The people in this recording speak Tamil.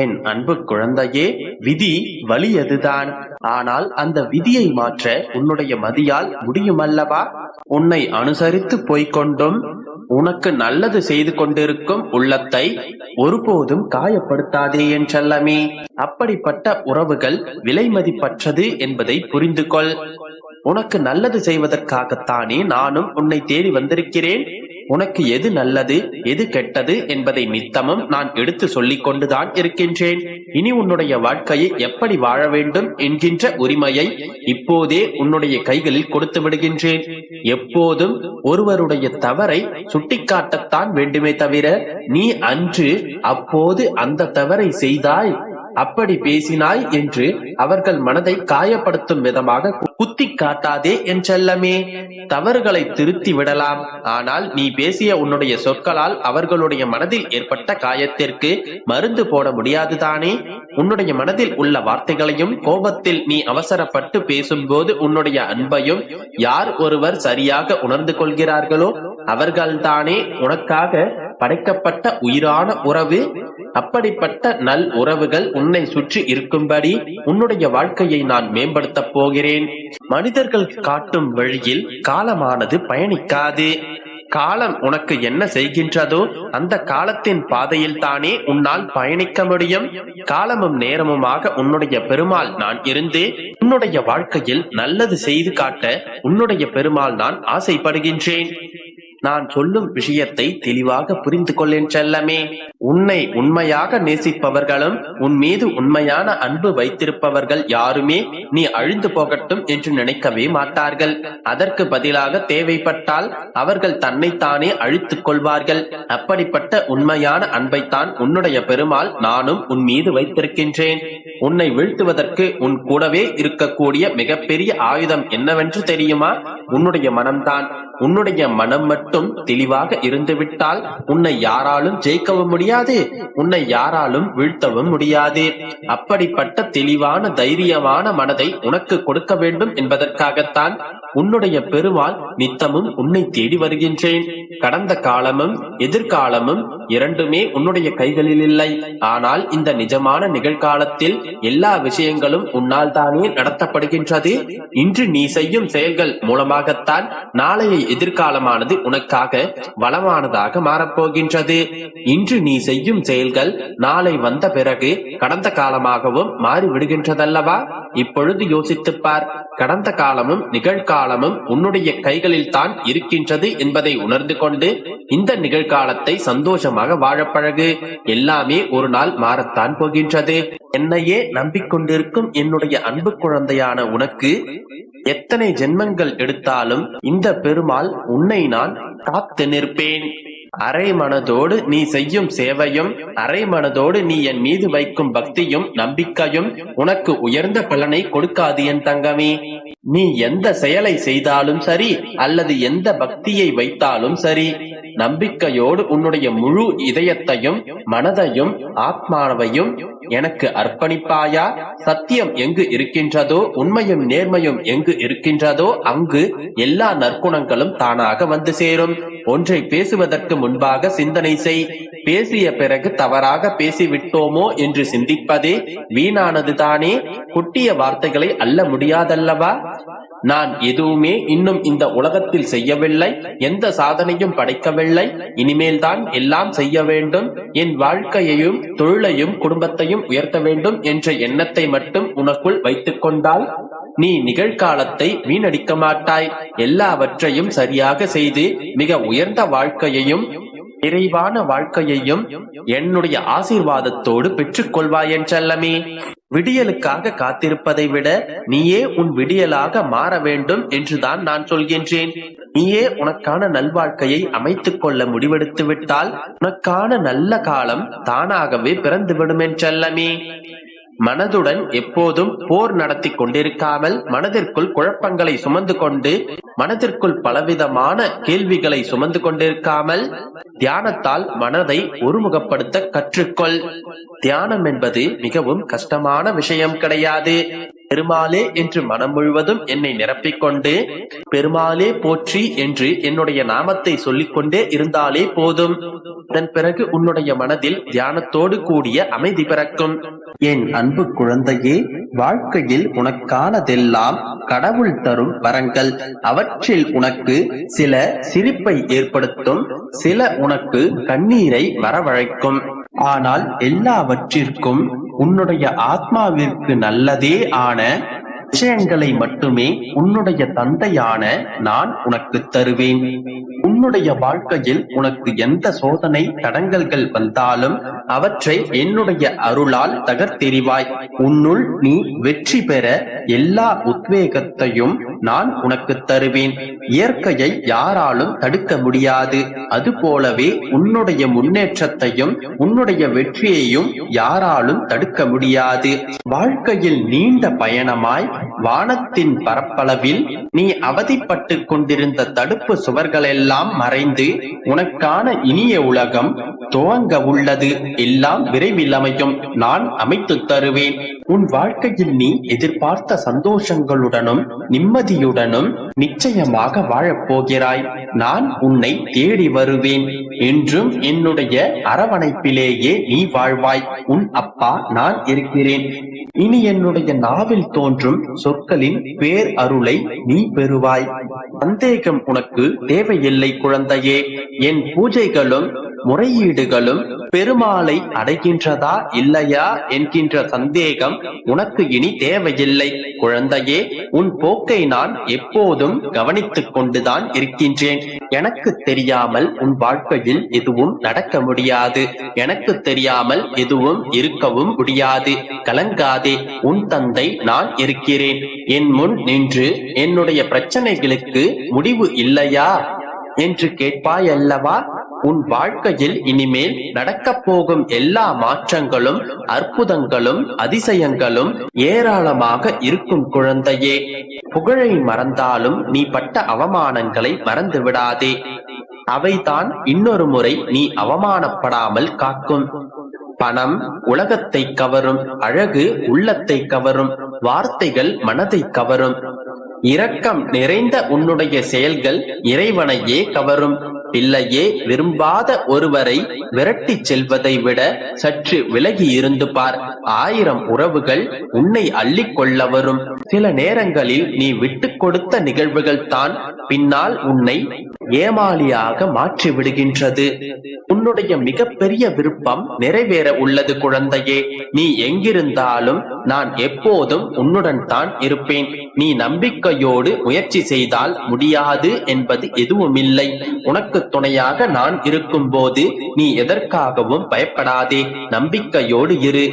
என் அன்பு குழந்தையே, விதி வலியதுதான். ஆனால் அந்த விதியை மாற்ற உன்னுடைய மதியால் முடியுமல்லவா? உன்னை அனுசரித்து போய்கொண்டும் உனக்கு நல்லது செய்து கொண்டிருக்கும் உள்ளத்தை ஒருபோதும் காயப்படுத்தாதே என் செல்லமே. அப்படிப்பட்ட உறவுகள் விலை மதிப்பற்றது என்பதை புரிந்து கொள். உனக்கு நல்லது செய்வதற்காகத்தானே நானும் உன்னை தேடி வந்திருக்கிறேன். உனக்கு எது நல்லது எது கெட்டது என்பதை நித்தமும் நான் எடுத்து சொல்லிக் கொண்டுதான் இருக்கின்றேன். இனி உன்னுடைய வாழ்க்கையை எப்படி வாழ வேண்டும் என்கின்ற உரிமையை இப்போதே உன்னுடைய கைகளில் கொடுத்து விடுகின்றேன். எப்போதும் ஒருவருடைய தவறை சுட்டிக்காட்டத்தான் வேண்டுமே தவிர நீ அன்று அப்போது அந்த தவறை செய்தாய், அப்படி பேசினாய் என்று அவர்கள் மனதை காயப்படுத்தும் விதமாக குத்தி காட்டாதே என் செல்லமே. தவறுகளை திருத்தி விடலாம், ஆனால் நீ பேசிய உன்னுடைய சொற்களால் அவர்களுடைய மனதில் ஏற்பட்ட காயத்திற்கு மருந்து போட முடியாதுதானே. உன்னுடைய மனதில் உள்ள வார்த்தைகளையும் கோபத்தில் நீ அவசரப்பட்டு பேசும்போது உன்னுடைய அன்பையும் யார் ஒருவர் சரியாக உணர்ந்து கொள்கிறார்களோ அவர்கள்தானே உனக்காக படைக்கப்பட்ட உயிரான உறவு. அப்படிப்பட்ட நல் உறவுகள் உன்னை சுற்றி இருக்கும்படி உன்னுடைய வாழ்க்கையை நான் மேம்படுத்தப் போகிறேன். மனிதர்கள் காட்டும் வழியில் காலமானது பயணிக்காது. காலம் உனக்கு என்ன செய்கின்றதோ அந்த காலத்தின் பாதையில் தானே உன்னால் பயணிக்க முடியும். காலமும் நேரமுமாக உன்னுடைய பெருமாள் நான் இருந்து உன்னுடைய வாழ்க்கையில் நல்லது செய்து காட்ட உன்னுடைய பெருமாள் நான் ஆசைப்படுகின்றேன். நான் சொல்லும் விஷயத்தை தெளிவாக புரிந்து கொள்ளேன் செல்லமே. உன்னை உண்மையாக நேசிப்பவர்களும் உன் மீது உண்மையான அன்பு வைத்திருப்பவர்கள் யாருமே நீ அழிந்து போகட்டும் என்று நினைக்கவே மாட்டார்கள். அதற்கு பதிலாக தேவைப்பட்டால் அவர்கள் தன்னைத்தானே அழித்துக் கொள்வார்கள். அப்படிப்பட்ட உண்மையான அன்பைத்தான் உன்னுடைய பெருமாள் நானும் உன் மீது வைத்திருக்கின்றேன். உன்னை வீழ்த்துவதற்கு உன் கூடவே இருக்கக்கூடிய மிகப்பெரிய ஆயுதம் என்னவென்று தெரியுமா? உன்னுடைய மனம்தான். உன்னுடைய மனம் மட்டும் தெளிவாக இருந்துவிட்டால் உன்னை யாராலும் ஜெயிக்கவும் முடியாது, உன்னை யாராலும் வீழ்த்தவும் முடியாது. அப்படிப்பட்ட தெளிவான தைரியமான மனதை உனக்கு கொடுக்க வேண்டும் என்பதற்காகத்தான் உன்னுடைய பெருமாள் நித்தமும் உன்னை தேடி வருகின்றேன். கடந்த காலமும் எதிர்காலமும் இரண்டுமே உன்னுடைய கைகளில் இல்லை. ஆனால் இந்த நிஜமான நிகழ்காலத்தில் எல்லா விஷயங்களும் உன்னால் தானே நடத்தப்படுகின்றது. இன்று நீ செய்யும் செயல்கள் மூலமாகத்தான் நாளைய எதிர்காலமானது உனக்காக வளமானதாக மாறப்போகின்றது. இன்று நீ செய்யும் செயல்கள் நாளை வந்த பிறகு கடந்த காலமாகவும் மாறிவிடுகின்றதல்லவா? இப்பொழுது யோசித்துப்பார். கடந்த காலமும் நிகழ்காலமும் உன்னுடைய கைகளில் தான் இருக்கின்றது என்பதை உணர்ந்து கொண்டு இந்த நிகழ்காலத்தை சந்தோஷமாக வாழப்பழகு. எல்லாமே ஒரு நாள் மாறத்தான் போகின்றது. என்னையே நம்பிக்கொண்டிருக்கும் என்னுடைய அன்பு குழந்தையான உனக்கு எத்தனை ஜென்மங்கள் எடுத்தாலும் இந்த பெருமாள் உன்னை நான் காத்து நிற்பேன். அரை மனதோடு நீ செய்யும் சேவையும் அரை மனதோடு நீ என் மீது வைக்கும் பக்தியும் நம்பிக்கையும் உனக்கு உயர்ந்த பலனை கொடுக்காது என் தங்கமே. நீ எந்த செயலை செய்தாலும் சரி அல்லது எந்த பக்தியை வைத்தாலும் சரி, நம்பிக்கையோடு உன்னுடைய முழு இதயத்தையும் மனதையும் ஆத்மாவையும் எனக்கு அர்ப்பணிப்பாயா? சத்தியம் எங்கு இருக்கின்றதோ உண்மையும் நேர்மையும் எங்கு இருக்கின்றதோ அங்கு எல்லா நற்குணங்களும் தானாக வந்து சேரும். ஒன்றை பேசுவதற்கு முன்பாக சிந்தனை செய். பேசிய பிறகு தவறாக பேசிவிட்டோமோ என்று சிந்திப்பதே வீணானது தானே. குட்டிய வார்த்தைகளை அல்ல முடியாதல்லவா? நான் எதுவுமே இன்னும் இந்த உலகத்தில் செய்யவில்லை, எந்த சாதனையும் படைக்கவில்லை. இனிமேல் தான் எல்லாம் செய்ய வேண்டும். என் வாழ்க்கையையும் தொழிலையும் குடும்பத்தையும் உயர்த்த வேண்டும் என்ற எண்ணத்தை மட்டும் உனக்குள் வைத்துக் கொண்டால் நீ நிகழ்காலத்தை வீணடிக்க மாட்டாய். எல்லாவற்றையும் சரியாக செய்து மிக உயர்ந்த வாழ்க்கையையும் நிறைவான வாழ்க்கையையும் என்னுடைய ஆசீர்வாதத்தோடு பெற்றுக் கொள்வாய் என் செல்லமே. விடியலுக்காக காத்திருப்பதை விட நீயே உன் விடியலாக மாற வேண்டும் என்றுதான் நான் சொல்கின்றேன். நீயே உனக்கான நல்வாழ்க்கையை அமைத்துக் கொள்ள முடிவெடுத்து விட்டால் உனக்கான நல்ல காலம் தானாகவே பிறந்துவிடும் என் செல்லமே. மனதுடன் எப்போதும் போர் நடத்தி கொண்டிருக்காமல் மனதிற்குள் குழப்பங்களை சுமந்து கொண்டு மனதிற்குள் பலவிதமான கேள்விகளை சுமந்து கொண்டிருக்காமல் தியானத்தால் மனதை ஒருமுகப்படுத்த கற்றுக்கொள். தியானம் என்பது மிகவும் கஷ்டமான விஷயம் கிடையாது. பெருமாளே என்று மனம் முழுவதும் என்னை நிரப்பிக்கொண்டு பெருமாளே போற்றி என்று என்னுடைய நாமத்தை சொல்லிக்கொண்டே இருந்தாலே போதும். அதன் பிறகு உன்னுடைய மனதில் தியானத்தோடு கூடிய அமைதி பிறக்கும். என் அன்பு குழந்தையே, வாழ்க்கையில் உனக்கானதெல்லாம் கடவுள் தரும் வரங்கள். அவற்றில் உனக்கு சில சிரிப்பை ஏற்படுத்தும், சில உனக்கு கண்ணீரை வரவழைக்கும். ஆனால் எல்லாவற்றிற்கும் உன்னுடைய ஆத்மாவிற்கு நல்லதே ஆன விஷயங்களை மட்டுமே உன்னுடைய தந்தையான நான் உனக்கு தருவேன். உன்னுடைய வாழ்க்கையில் உனக்கு எந்த சோதனை தடங்கல்கள் வந்தாலும் அவற்றை என்னுடைய அருளால் தகர்த்தெறிவாய். உன்னுள் நீ வெற்றி பெற எல்லா உத்வேகத்தையும் நான் உனக்கு தருவேன். இயற்கையை யாராலும் தடுக்க முடியாது. அதுபோலவே உன்னுடைய முன்னேற்றத்தையும் உன்னுடைய வெற்றியையும் யாராலும் தடுக்க முடியாது. வாழ்க்கையில் நீண்ட பயணமாய் வானத்தின் பரப்பளவில் நீ அவதிப்பட்டு கொண்டிருந்த தடுப்பு சுவர்களெல்லாம் மறைந்து உனக்கான இனிய உலகம் துவங்க உள்ளது. எல்லாம் விரைவில் அமையும். நான் அமைத்து தருவேன். உன் வாழ்க்கையில் நீ எதிர்பார்த்த சந்தோஷங்களுடனும் நிம்மதியுடனும் நிச்சயமாக வாழப்போகிறாய். நான் உன்னை தேடி வருவேன். என்றும் என்னுடைய அரவணைப்பிலேயே நீ வாழ்வாய். உன் அப்பா நான் இருக்கிறேன். இனி என்னுடைய நாவில் தோன்றும் சொற்களின் பேர் அருளை நீ பெறுவாய். சந்தேகம் உனக்கு தேவையில்லை குழந்தையே. என் பூஜைகளும் முறையீடுகளும் பெருமாளை அடைகின்றதா இல்லையா என்கின்ற சந்தேகம் உனக்கு இனி தேவையில்லை குழந்தையே. உன் போக்கை நான் எப்போதும் கவனித்துக் கொண்டுதான் இருக்கின்றேன். எனக்கு தெரியாமல் உன் வாழ்க்கையில் எதுவும் நடக்க முடியாது. எனக்கு தெரியாமல் எதுவும் இருக்கவும் முடியாது. கலங்காதே, உன் தந்தை நான் இருக்கிறேன். என் முன் நின்று என்னுடைய பிரச்சனைகளுக்கு முடிவு இல்லையா என்று கேட்பாய் அல்லவா? உன் வாழ்க்கையில் இனிமேல் நடக்கப் போகும் எல்லா மாற்றங்களும் அற்புதங்களும் அதிசயங்களும் ஏராளமாக இருக்கும் குழந்தையே. புகழை மறந்தாலும் நீ பட்ட அவமானங்களை மறந்து விடாதே. அவைதான் இன்னொரு முறை நீ அவமானப்படாமல் காக்கும். பணம் உலகத்தை கவரும், அழகு உள்ளத்தை கவரும், வார்த்தைகள் மனதை கவரும். இரக்கம் நிறைந்த உன்னுடைய செயல்கள் இறைவனையே கவரும். பிள்ளையே, விரும்பாத ஒருவரை விரட்டி செல்வதை விட சற்று விலகி இருந்து பார். 1000 உறவுகள் உன்னை அள்ளிக்கொள்ள வரும். சில நேரங்களில் நீ விட்டு கொடுத்த நிகழ்வுகள் தான் பின்னால் உன்னை ஏமாளியாக மாற்றி விடுகின்றது. உன்னுடைய மிகப்பெரிய விருப்பம் நிறைவேற உள்ளது குழந்தையே. நீ எங்கிருந்தாலும் நான் எப்போதும் உன்னுடன் தான் இருப்பேன். நீ நம்பிக்கையோடு முயற்சி செய்தால் முடியாது என்பது எதுவுமில்லை. உனக்கு துணையாக நான் இருக்கும் போது நீ எதற்காகவும் பயப்படாதே. நம்பிக்கையோடு இரு.